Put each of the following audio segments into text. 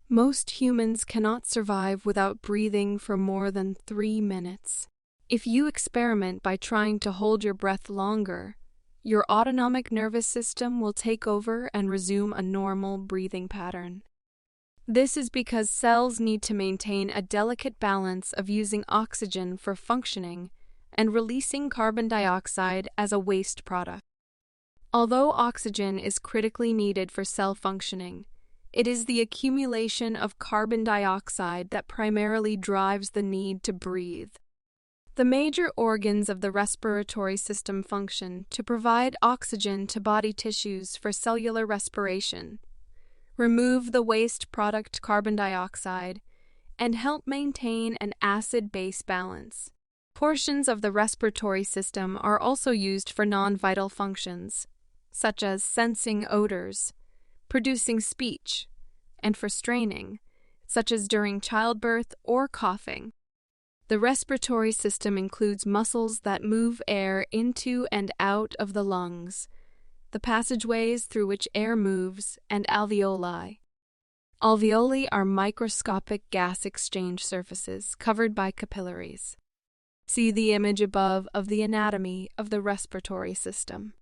Most humans cannot survive without breathing for more than 3 minutes. If you experiment by trying to hold your breath longer, your autonomic nervous system will take over and resume a normal breathing pattern. This is because cells need to maintain a delicate balance of using oxygen for functioning and releasing carbon dioxide as a waste product. Although oxygen is critically needed for cell functioning, it is the accumulation of carbon dioxide that primarily drives the need to breathe. The major organs of the respiratory system function to provide oxygen to body tissues for cellular respiration, remove the waste product carbon dioxide, and help maintain an acid-base balance. Portions of the respiratory system are also used for non-vital functions, such as sensing odors, producing speech, and for straining, such as during childbirth or coughing. The respiratory system includes muscles that move air into and out of the lungs, the passageways through which air moves, and alveoli. Alveoli are microscopic gas exchange surfaces covered by capillaries. See the image above of the anatomy of the respiratory system.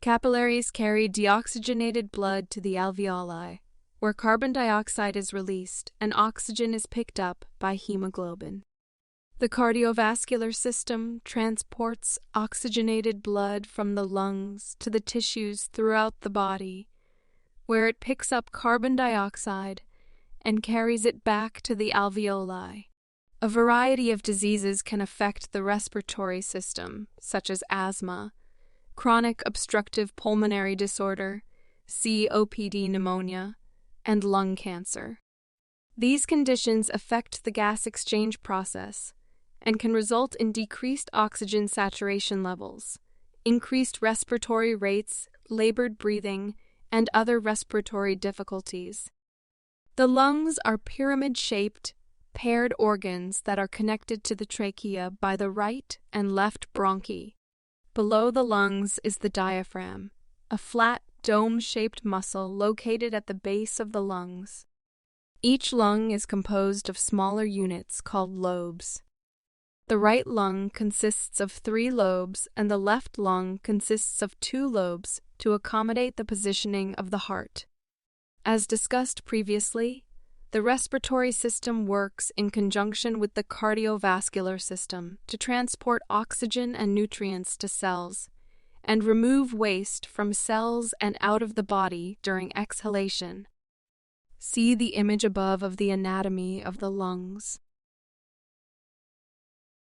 Capillaries carry deoxygenated blood to the alveoli, where carbon dioxide is released and oxygen is picked up by hemoglobin. The cardiovascular system transports oxygenated blood from the lungs to the tissues throughout the body, where it picks up carbon dioxide and carries it back to the alveoli. A variety of diseases can affect the respiratory system, such as asthma, chronic obstructive pulmonary disorder, COPD pneumonia, and lung cancer. These conditions affect the gas exchange process and can result in decreased oxygen saturation levels, increased respiratory rates, labored breathing, and other respiratory difficulties. The lungs are pyramid-shaped, paired organs that are connected to the trachea by the right and left bronchi. Below the lungs is the diaphragm, a flat, dome-shaped muscle located at the base of the lungs. Each lung is composed of smaller units called lobes. The right lung consists of 3 lobes and the left lung consists of 2 lobes to accommodate the positioning of the heart. As discussed previously, the respiratory system works in conjunction with the cardiovascular system to transport oxygen and nutrients to cells and remove waste from cells and out of the body during exhalation. See the image above of the anatomy of the lungs.